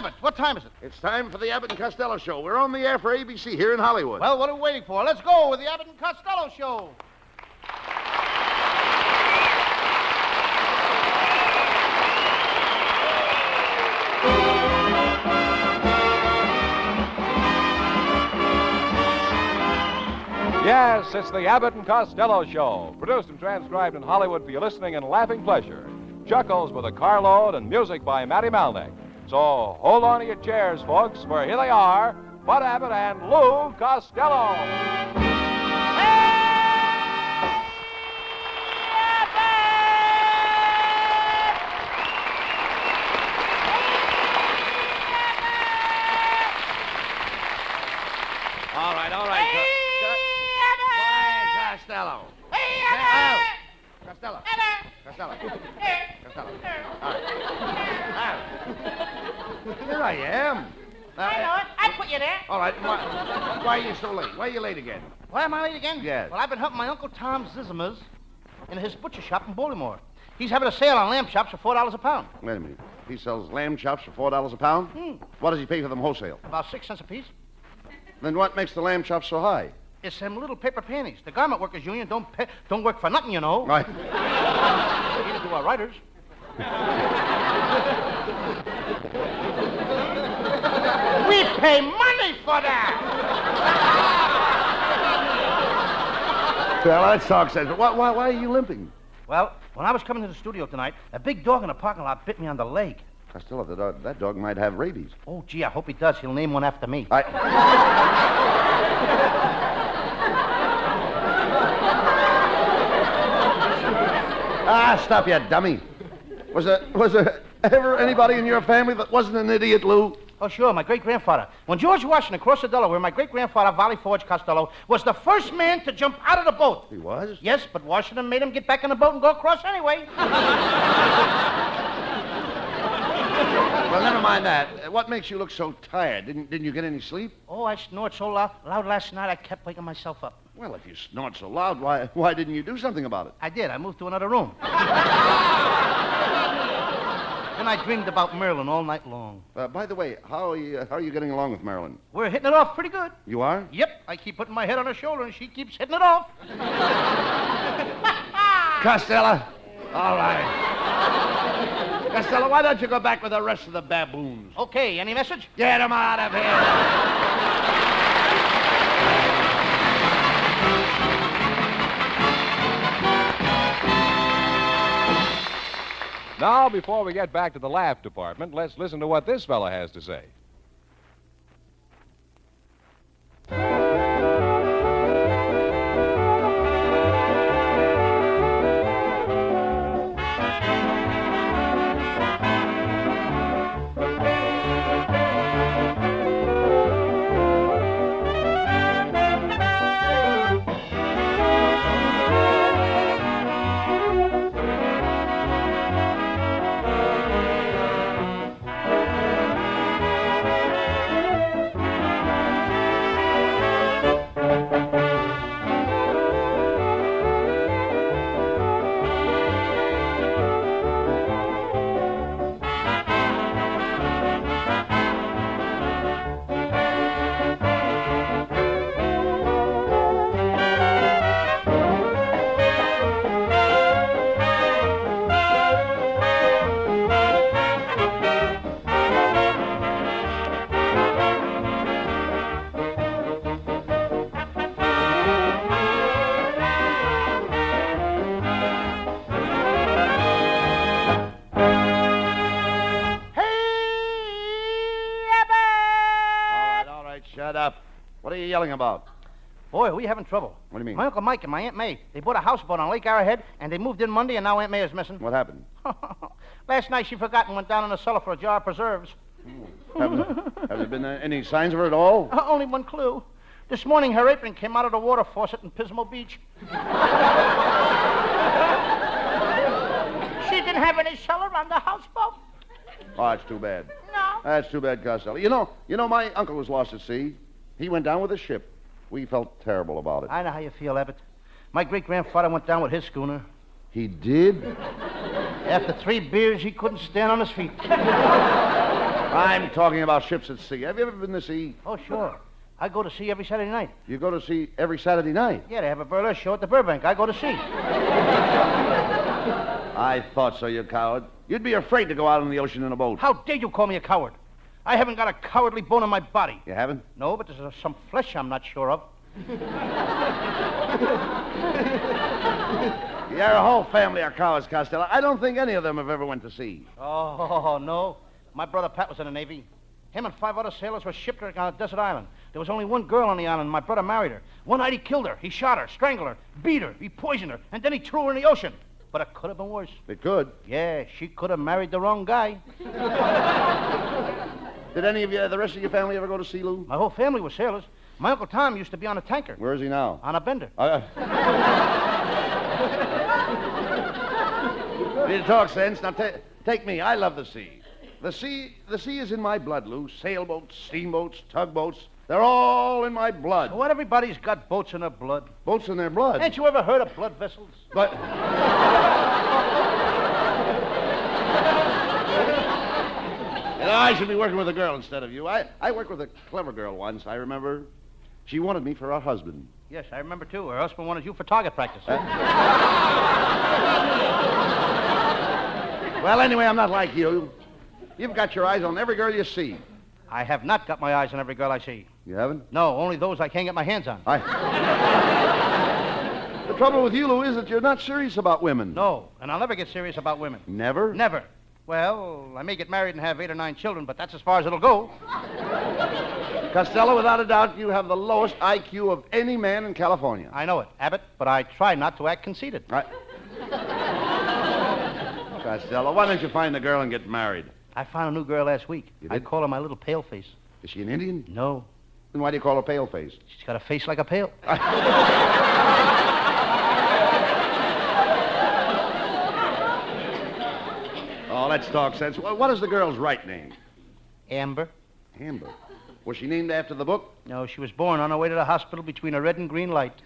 Abbott, what time is it? It's time for the Abbott and Costello Show. We're on the air for ABC here in Hollywood. Well, what are we waiting for? Let's go with the Abbott and Costello Show. Yes, it's the Abbott and Costello Show, produced and transcribed in Hollywood for your listening and laughing pleasure. Chuckles with a carload and music by Matty Malnick. So hold on to your chairs, folks, for here they are, Bud Abbott and Lou Costello. All right. Costello. Costello. Costello. All right. Here I am. I know it. I put you there. All right. Why are you so late? Why are you late again? Why am I late again? Yes. Well, I've been helping my Uncle Tom Zizimers in his butcher shop in Baltimore. He's having a sale on lamb chops for $4 a pound. Wait a minute. He sells lamb chops for $4 a pound? What does he pay for them wholesale? About 6 cents apiece. Then what makes the lamb chops so high? It's them little paper panties. The Garment Workers Union don't work for nothing, you know. Right. Neither do our writers. We pay money for that. Well, that's talk sense. Why are you limping? Well, when I was coming to the studio tonight, a big dog in the parking lot bit me on the leg. Costello, that dog might have rabies. Oh, gee, I hope he does. He'll name one after me. Stop, you dummy. Was there ever anybody in your family that wasn't an idiot, Lou? Oh, sure, my great-grandfather. When George Washington crossed the Delaware, my great-grandfather, Valley Forge Costello, was the first man to jump out of the boat. He was? Yes, but Washington made him get back in the boat and go across anyway. Well, never mind that. What makes you look so tired? Didn't you get any sleep? Oh, I snored so loud last night I kept waking myself up. Well, if you snort so loud, why didn't you do something about it? I did. I moved to another room. Then I dreamed about Marilyn all night long. By the way, how are you getting along with Marilyn? We're hitting it off pretty good. You are? Yep. I keep putting my head on her shoulder, and she keeps hitting it off. Costello. All right. Costello, why don't you go back with the rest of the baboons? Okay. Any message? Get them out of here. Now, before we get back to the laugh department, let's listen to what this fella has to say. Shut up. What are you yelling about? Boy, are we having trouble. What do you mean? My Uncle Mike and my Aunt May, they bought a houseboat on Lake Arrowhead, and they moved in Monday, and now Aunt May is missing. What happened? Last night she forgot and went down in the cellar for a jar of preserves. Have there been any signs of her at all? Only one clue. This morning her apron came out of the water faucet in Pismo Beach. She didn't have any cellar on the houseboat. Oh, that's too bad. No. That's too bad, Costello. You know, my uncle was lost at sea. He went down with a ship. We felt terrible about it. I know how you feel, Abbott. My great-grandfather went down with his schooner. He did? After 3 beers, he couldn't stand on his feet. I'm talking about ships at sea. Have you ever been to sea? Oh, sure. I go to sea every Saturday night. You go to sea every Saturday night? Yeah, they have a burlesque show at the Burbank. I go to sea. I thought so, you coward. You'd be afraid to go out in the ocean in a boat. How dare you call me a coward? I haven't got a cowardly bone in my body. You haven't? No, but there's some flesh I'm not sure of. Your whole family are cowards, Costello. I don't think any of them have ever went to sea. Oh, no. My brother Pat was in the Navy. Him and 5 other sailors were shipwrecked on a desert island. There was only one girl on the island. My brother married her. One night he killed her. He shot her, strangled her, beat her, he poisoned her, and then he threw her in the ocean. But it could have been worse. It could. Yeah, she could have married the wrong guy. Did any of you, the rest of your family, ever go to sea, Lou? My whole family was sailors. My Uncle Tom used to be on a tanker. Where is he now? On a bender. Need to talk sense. Now, take me. I love the sea. The sea is in my blood, Lou. Sailboats, steamboats, tugboats. They're all in my blood. What, everybody's got boats in their blood. Boats in their blood? Ain't you ever heard of blood vessels? But... I should be working with a girl instead of you. I worked with a clever girl once, I remember. She wanted me for her husband. Yes, I remember, too. Her husband wanted you for target practice. Well, anyway, I'm not like you. You've got your eyes on every girl you see. I have not got my eyes on every girl I see. You haven't? No, only those I can't get my hands on. The trouble with you, Lou, is that you're not serious about women. No, and I'll never get serious about women. Never? Never. Well, I may get married and have 8 or 9 children, but that's as far as it'll go. Costello, without a doubt, you have the lowest IQ of any man in California. I know it, Abbott, but I try not to act conceited. Costello, why don't you find a girl and get married? I found a new girl last week. You I did? call her my little pale face. Is she an Indian? No, Then why do you call her pale face? she's got a face like a pail. Oh, let's talk sense. What is the girl's right name? Amber? Amber. Was she named after the book? No, she was born on her way to the hospital between a red and green light.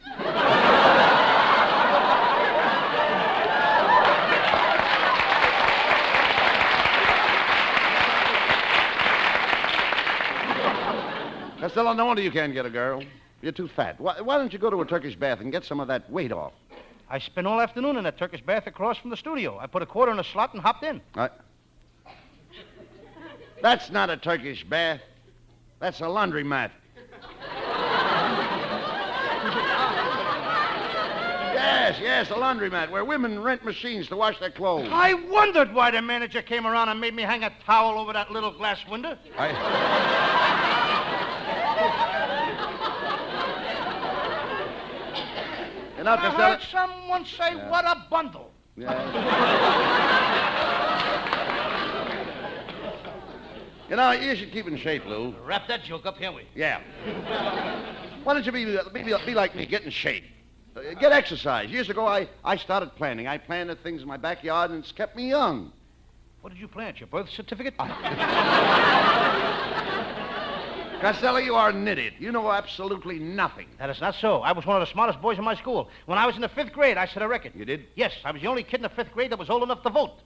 Costello, no wonder you can't get a girl. You're too fat. Why don't you go to a Turkish bath and get some of that weight off? I spent all afternoon in that Turkish bath across from the studio. I put a quarter in a slot and hopped in. That's not a Turkish bath. That's a laundromat. Yes, a laundromat where women rent machines to wash their clothes. I wondered why the manager came around and made me hang a towel over that little glass window. You know, I Costello... heard someone say, what a bundle. You know, you should keep in shape, Lou. Wrap that joke up, can't we? Yeah. Why don't you be like me, get in shape? Get exercise. Years ago, I started planting. I planted things in my backyard, and it's kept me young. What did you plant? Your birth certificate? Costello, you are an idiot. You know absolutely nothing. That is not so. I was one of the smartest boys in my school. When I was in the 5th grade, I set a record. You did? Yes, I was the only kid in the 5th grade that was old enough to vote.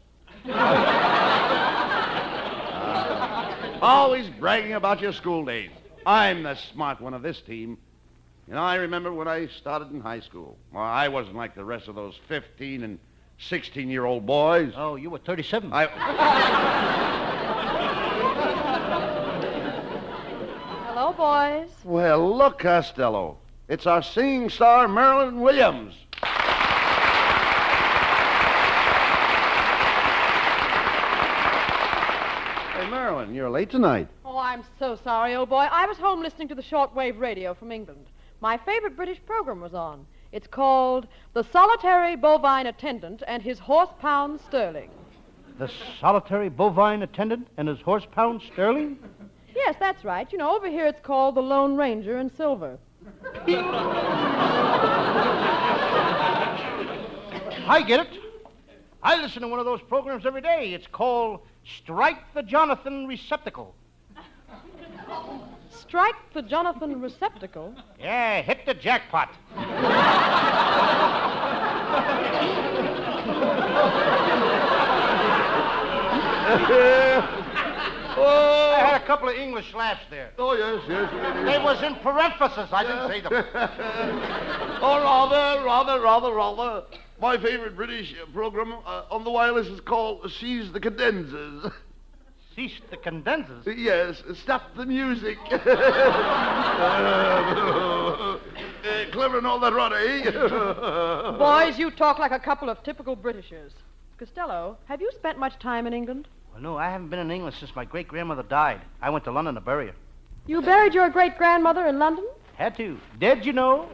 Always bragging about your school days. I'm the smart one of this team. You know, I remember when I started in high school. Well, I wasn't like the rest of those 15 and 16-year-old boys. Oh, you were 37. Hello, boys. Well, look, Costello. It's our singing star, Marilyn Williams. Hey, Marilyn, you're late tonight. Oh, I'm so sorry, old boy. I was home listening to the shortwave radio from England. My favorite British program was on. It's called The Solitary Bovine Attendant and His Horse-Pound Sterling. The solitary bovine attendant and his horse-pound sterling? Yes, that's right. You know, over here it's called The Lone Ranger in silver. I get it. I listen to one of those programs every day. It's called Strike the Jonathan Receptacle. Strike the Jonathan Receptacle? Yeah, hit the jackpot. I had a couple of English laughs there. Oh, yes. They was in parenthesis. I didn't say them. Rather. My favorite British program on the wireless is called Seize the Condensers. Cease the condensers. Yes, stop the music. Clever and all that rot, eh? Boys, you talk like a couple of typical Britishers. Costello, have you spent much time in England? Well, no, I haven't been in England since my great-grandmother died. I went to London to bury her. You buried your great-grandmother in London? Had to. Dead, you know.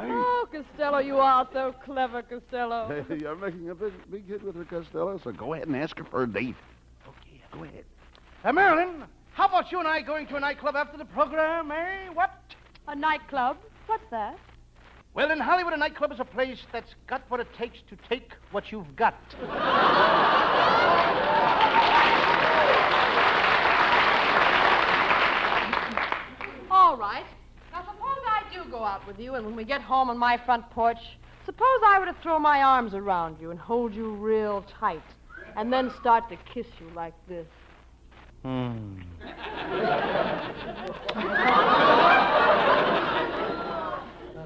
Oh, Costello, you are so clever, Costello. You're making a big hit with her, Costello, so go ahead and ask her for a date. Okay, go ahead. Marilyn, how about you and I going to a nightclub after the program, eh? What? A nightclub? What's that? Well, in Hollywood, a nightclub is a place that's got what it takes to take what you've got. All right. Now, suppose I do go out with you, and when we get home on my front porch, suppose I were to throw my arms around you and hold you real tight, and then start to kiss you like this.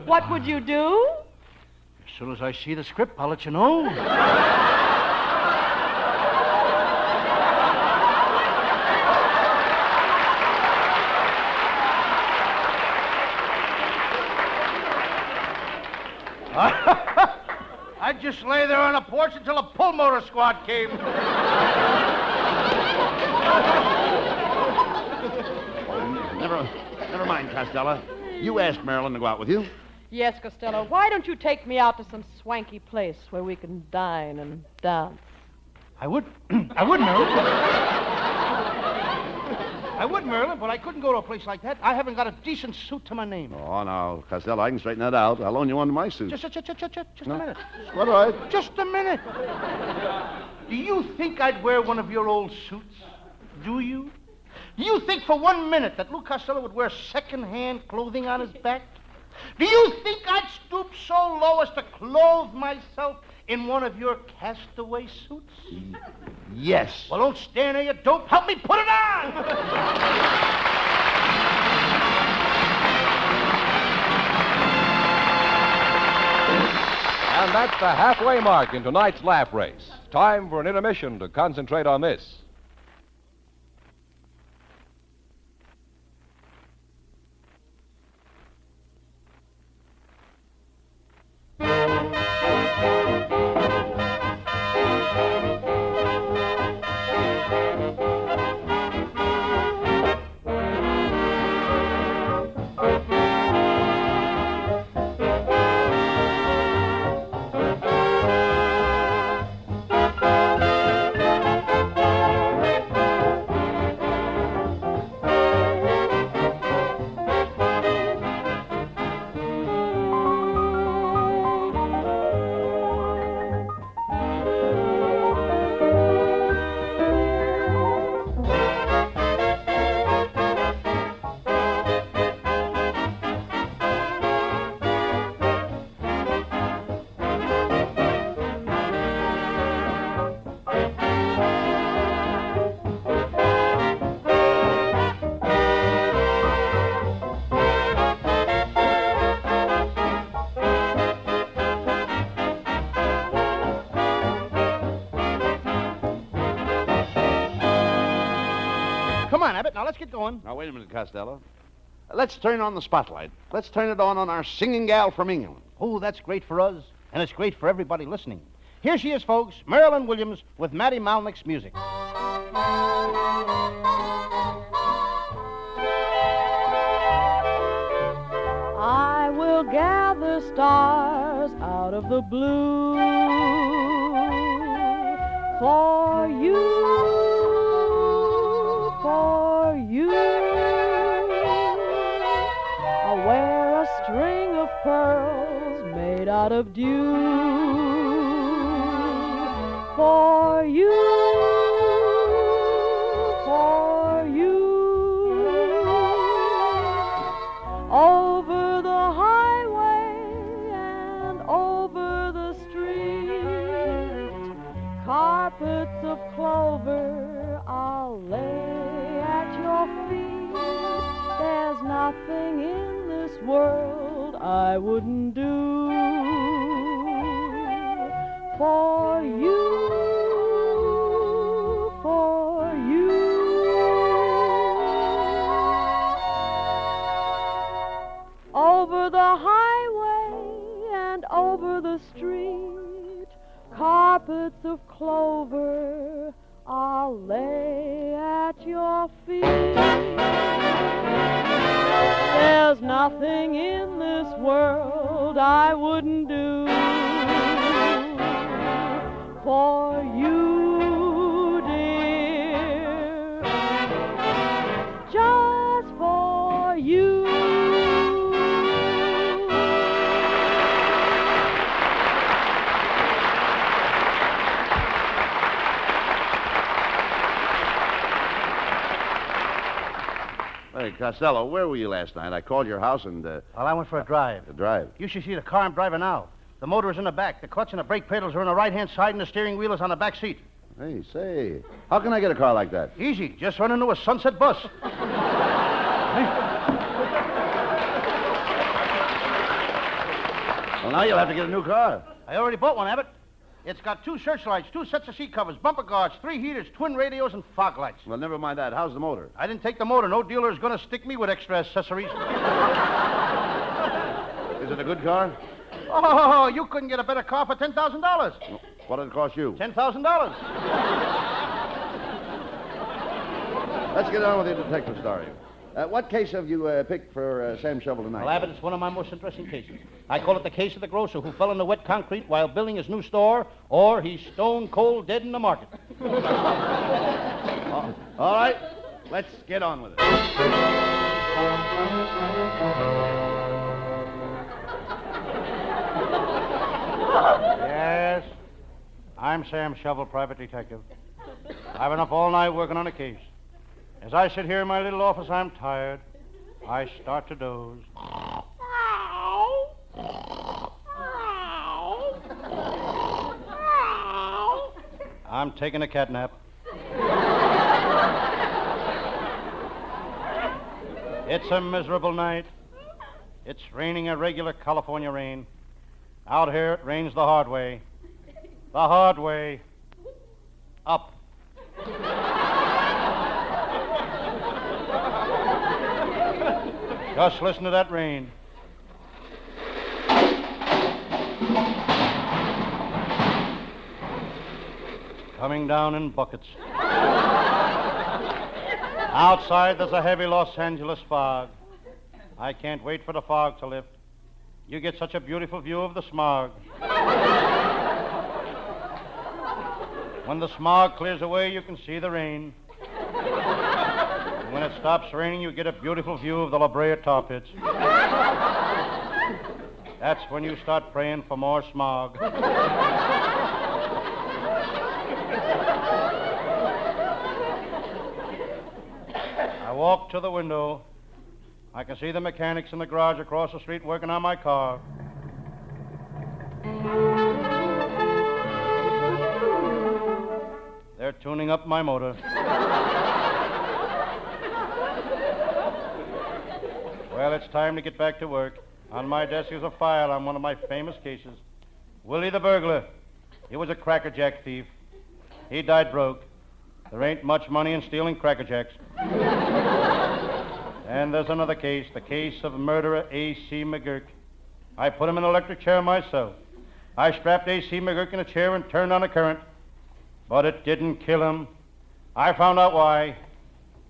What would you do? As soon as I see the script, I'll let you know. I'd just lay there on a porch until a pulmotor squad came. Never mind, Costello. You asked Marilyn to go out with you. Yes, Costello. Why don't you take me out to some swanky place where we can dine and dance? I would. I would, Marilyn. I would, Marilyn, but I couldn't go to a place like that. I haven't got a decent suit to my name. Oh, no, Costello, I can straighten that out. I'll loan you one of my suits. Just a minute. All right. Just a minute. Do you think I'd wear one of your old suits? Do you? Do you think for 1 minute that Lou Costello would wear second-hand clothing on his back? Do you think I'd stoop so low as to clothe myself in one of your castaway suits? Yes. Well, don't stand there, you dope. Help me put it on! And that's the halfway mark in tonight's laugh race. Time for an intermission to concentrate on this. Come on, Abbott. Now, let's get going. Now, wait a minute, Costello. Let's turn on the spotlight. Let's turn it on our singing gal from England. Oh, that's great for us, and it's great for everybody listening. Here she is, folks, Marilyn Williams with Matty Malnick's music. I will gather stars out of the blue for you. I'll wear a string of pearls made out of dew for you, for you. nothing in this world I wouldn't do for you, for you. Over the highway and over the street, carpets of clover I'll lay at your feet. There's nothing in this world I wouldn't do for you, dear, just for you. Hey, Costello, where were you last night? I called your house and, Well, I went for a drive. a drive. You should see the car I'm driving now. The motor is in the back. The clutch and the brake pedals are on the right-hand side, and the steering wheel is on the back seat. Hey, say, how can I get a car like that? Easy. Just run into a Sunset bus. Well, now you'll have to get a new car. I already bought one, Abbott. It's got 2 searchlights, 2 sets of seat covers, bumper guards, 3 heaters, twin radios, and fog lights. Well, never mind that. How's the motor? I didn't take the motor. No dealer is going to stick me with extra accessories. Is it a good car? Oh, you couldn't get a better car for $10,000. What did it cost you? $10,000. Let's get on with the detective story. What case have you picked for Sam Shovel tonight? Well, Abbott, it's one of my most interesting cases. I call it the case of the grocer who fell in the wet concrete while building his new store, or he's stone cold dead in the market. All right, let's get on with it. Yes, I'm Sam Shovel, private detective. I've been up all night working on a case. As I sit here in my little office, I'm tired. I start to doze. I'm taking a cat nap. It's a miserable night. It's raining a regular California rain. Out here, it rains the hard way. The hard way. Up. Just listen to that rain. Coming down in buckets. Outside, there's a heavy Los Angeles fog. I can't wait for the fog to lift. You get such a beautiful view of the smog. When the smog clears away, you can see the rain. And when it stops raining, you get a beautiful view of the La Brea tar pits. That's when you start praying for more smog. I walk to the window. I can see the mechanics in the garage across the street working on my car. They're tuning up my motor. Well, it's time to get back to work. On my desk is a file on one of my famous cases. Willie the burglar. He was a Cracker Jack thief. He died broke. There ain't much money in stealing Cracker Jacks. And there's another case, the case of murderer A.C. McGurk. I put him in an electric chair myself. I strapped A.C. McGurk in a chair and turned on the current. But it didn't kill him. I found out why.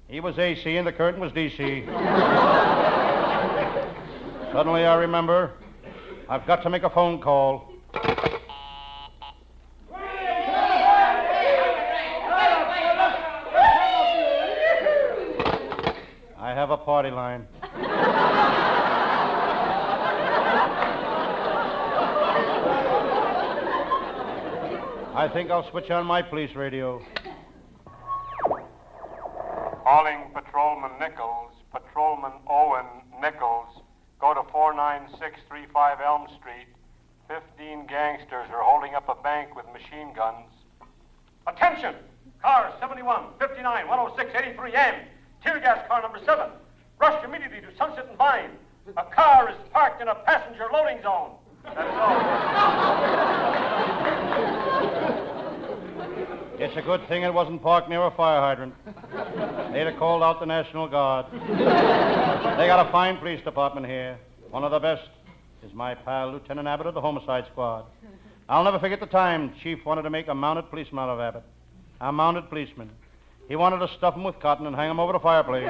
He was A.C. and the current was D.C. Suddenly I remember, I've got to make a phone call. I have a party line. I think I'll switch on my police radio. Calling Patrolman Nichols, Patrolman Owen Nichols. Go to 49635 Elm Street. 15 gangsters are holding up a bank with machine guns. Attention! Car 71, 59, 106, 83 M. Tear gas car number 7. Rush immediately to Sunset and Vine. A car is parked in a passenger loading zone. That's all. It's a good thing it wasn't parked near a fire hydrant. They'd have called out the National Guard. They got a fine police department here. One of the best is my pal, Lieutenant Abbott of the Homicide Squad. I'll never forget the time Chief wanted to make a mounted policeman out of Abbott. A mounted policeman. He wanted to stuff him with cotton and hang him over the fireplace.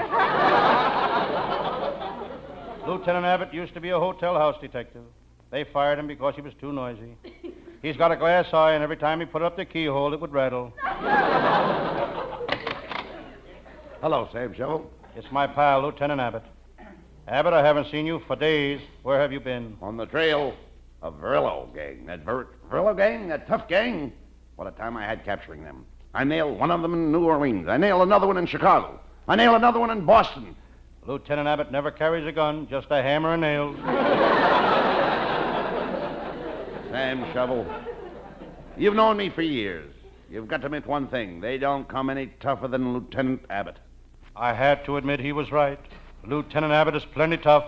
Lieutenant Abbott used to be a hotel house detective. They fired him because he was too noisy. He's got a glass eye, and every time he put up the keyhole, it would rattle. Hello, Sam Shovel. It's my pal, Lieutenant Abbott. Abbott, I haven't seen you for days. Where have you been? On the trail of Verillo gang. That Verillo gang, that tough gang. What a time I had capturing them. I nailed one of them in New Orleans. I nailed another one in Chicago. I nailed another one in Boston. Lieutenant Abbott never carries a gun, just a hammer and nails. Sam Shovel, you've known me for years. You've got to admit one thing. They don't come any tougher than Lieutenant Abbott. I had to admit he was right. Lieutenant Abbott is plenty tough.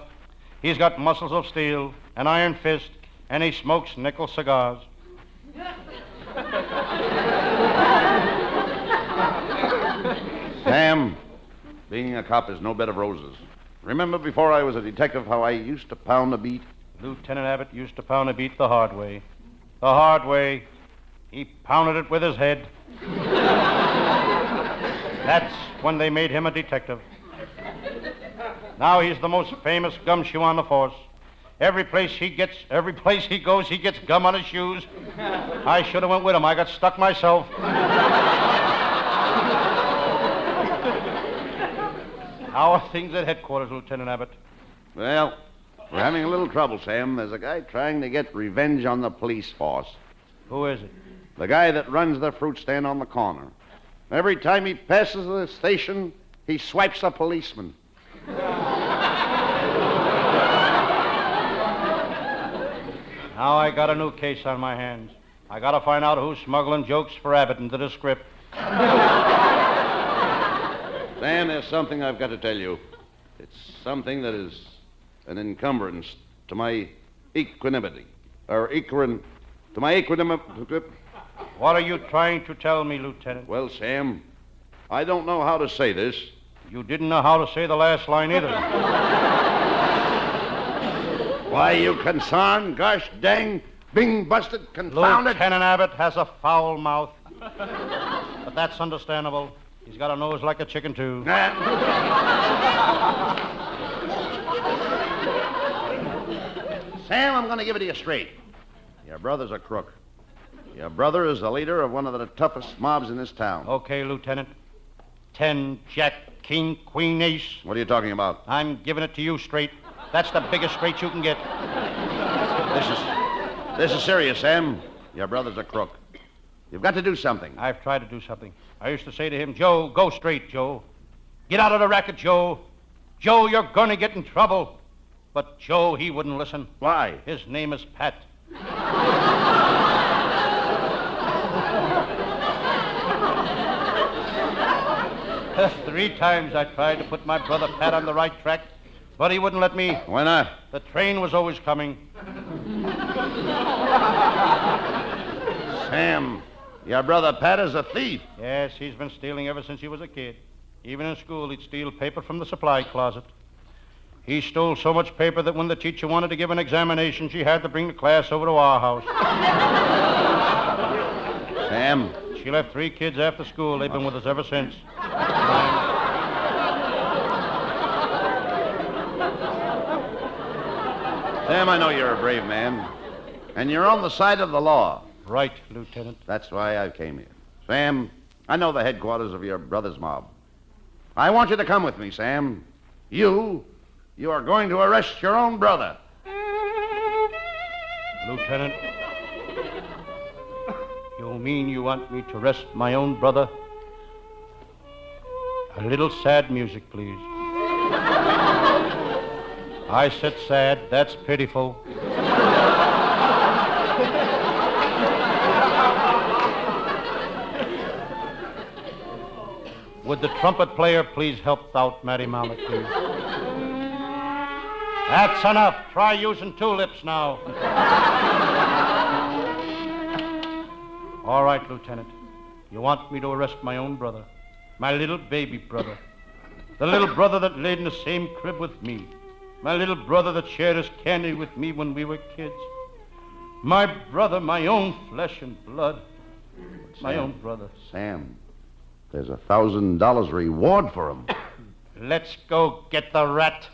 He's got muscles of steel, an iron fist, and he smokes nickel cigars. Sam, being a cop is no bed of roses. Remember before I was a detective how I used to pound the beat? Lieutenant Abbott used to pound a beat the hard way. The hard way. He pounded it with his head. That's when they made him a detective. Now he's the most famous gumshoe on the force. Every place he goes, he gets gum on his shoes. I should have went with him. I got stuck myself. How are things at headquarters, Lieutenant Abbott? Well, we're having a little trouble, Sam. There's a guy trying to get revenge on the police force. Who is it? The guy that runs the fruit stand on the corner. Every time he passes the station, he swipes a policeman. Now I got a new case on my hands. I got to find out who's smuggling jokes for Abbott into the script. Sam, there's something I've got to tell you. It's something that is an encumbrance to my equanimity. To my equanimity. What are you trying to tell me, Lieutenant? Well, Sam, I don't know how to say this. You didn't know how to say the last line either. Why, you concerned, gosh dang, bing busted, confounded. Lieutenant Abbott has a foul mouth. But that's understandable. He's got a nose like a chicken, too. Sam, I'm going to give it to you straight. Your brother's a crook. Your brother is the leader of one of the toughest mobs in this town. Okay, Lieutenant. 10, Jack, King, Queen, Ace. What are you talking about? I'm giving it to you straight. That's the biggest straight you can get. This is serious, Sam. Your brother's a crook. You've got to do something. I've tried to do something. I used to say to him, Joe, go straight, Joe. Get out of the racket, Joe. Joe, you're going to get in trouble. But Joe, he wouldn't listen. Why? His name is Pat. 3 times I tried to put my brother Pat on the right track, but he wouldn't let me. Why not? The train was always coming. Sam, your brother Pat is a thief. Yes, he's been stealing ever since he was a kid. Even in school, he'd steal paper from the supply closet. He stole so much paper that when the teacher wanted to give an examination, she had to bring the class over to our house. Sam? She left 3 kids after school. They've been with us ever since. Sam, I know you're a brave man, and you're on the side of the law. Right, Lieutenant. That's why I came here. Sam, I know the headquarters of your brother's mob. I want you to come with me, Sam. You are going to arrest your own brother. Lieutenant, you mean you want me to arrest my own brother? A little sad music, please. I said sad. That's pitiful. Would the trumpet player please help out Matty Mallet, please? That's enough. Try using 2 lips now. All right, Lieutenant. You want me to arrest my own brother, my little baby brother, the little brother that laid in the same crib with me, my little brother that shared his candy with me when we were kids, my brother, my own flesh and blood, my own brother. Sam, there's $1,000 reward for him. Let's go get the rat.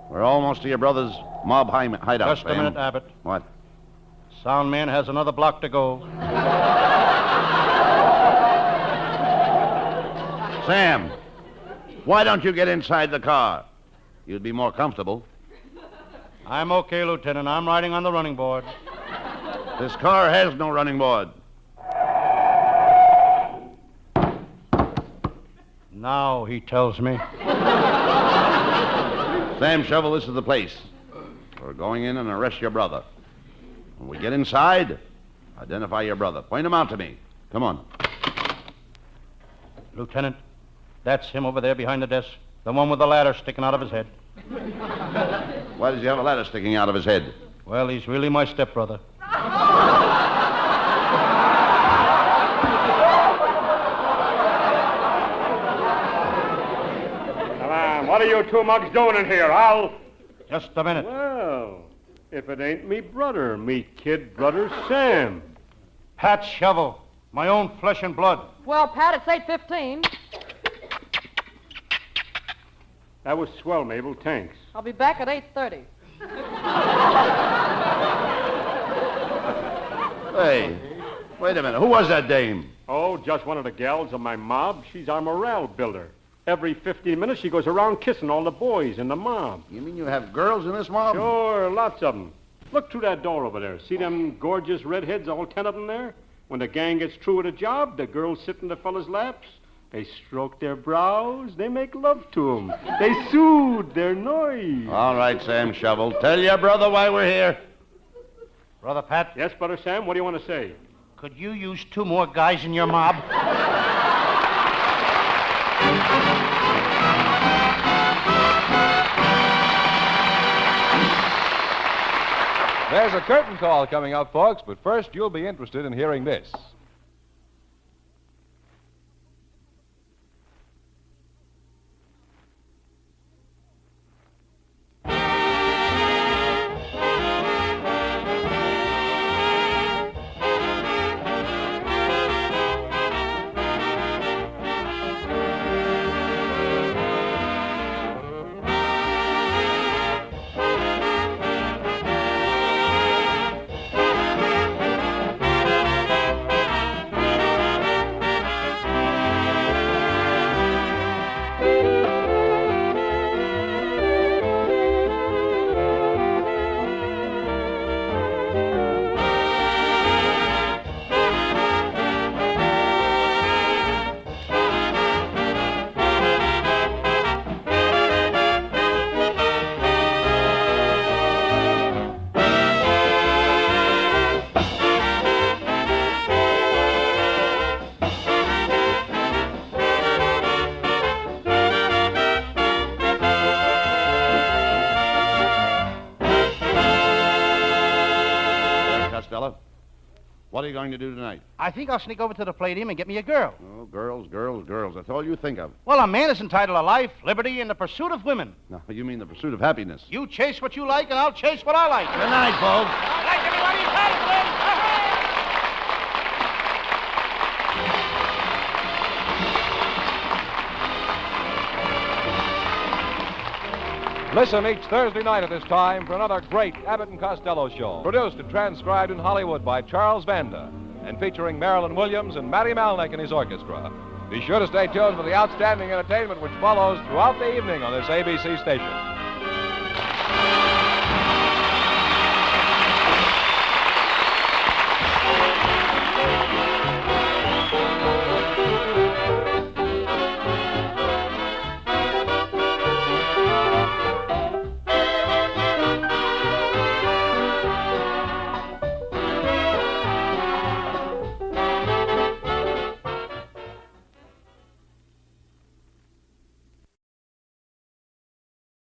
We're almost to your brother's mob hideout, Just a minute, Abbott. What? Sound man has another block to go. Sam, why don't you get inside the car? You'd be more comfortable. I'm okay, Lieutenant. I'm riding on the running board. This car has no running board. Now he tells me. Sam, Shovel, this is the place. We're going in and arrest your brother. When we get inside, identify your brother. Point him out to me. Come on. Lieutenant, that's him over there behind the desk. The one with the ladder sticking out of his head. Why does he have a ladder sticking out of his head? Well, he's really my stepbrother. Come on, what are you 2 mugs doing in here? I'll... Just a minute. Well, if it ain't me brother, me kid brother Sam. Pat Shovel, my own flesh and blood. Well, Pat, it's 8:15. That was swell, Mabel. Thanks. I'll be back at 8:30. Hey, wait a minute. Who was that dame? Oh, just one of the gals of my mob. She's our morale builder. Every 15 minutes, she goes around kissing all the boys in the mob. You mean you have girls in this mob? Sure, lots of them. Look through that door over there. See them gorgeous redheads, all 10 of them there? When the gang gets through with a job, the girls sit in the fellas' laps. They stroke their brows. They make love to them. They soothe their noise. All right, Sam Shovel. Tell your brother why we're here. Brother Pat, Yes, Brother Sam, what do you want to say? could you use 2 more guys in your mob? There's a curtain call coming up, folks, but first you'll be interested in hearing this. Costello, what are you going to do tonight? I think I'll sneak over to the Palladium and get me a girl. Oh, girls, girls, girls. That's all you think of. Well, a man is entitled to life, liberty, and the pursuit of women. No, you mean the pursuit of happiness. You chase what you like, and I'll chase what I like. Good night, folks. All right, everybody, tight, Listen each Thursday night at this time for another great Abbott and Costello show, produced and transcribed in Hollywood by Charles Vanda, and featuring Marilyn Williams and Matty Malnick and his orchestra. Be sure to stay tuned for the outstanding entertainment which follows throughout the evening on this ABC station.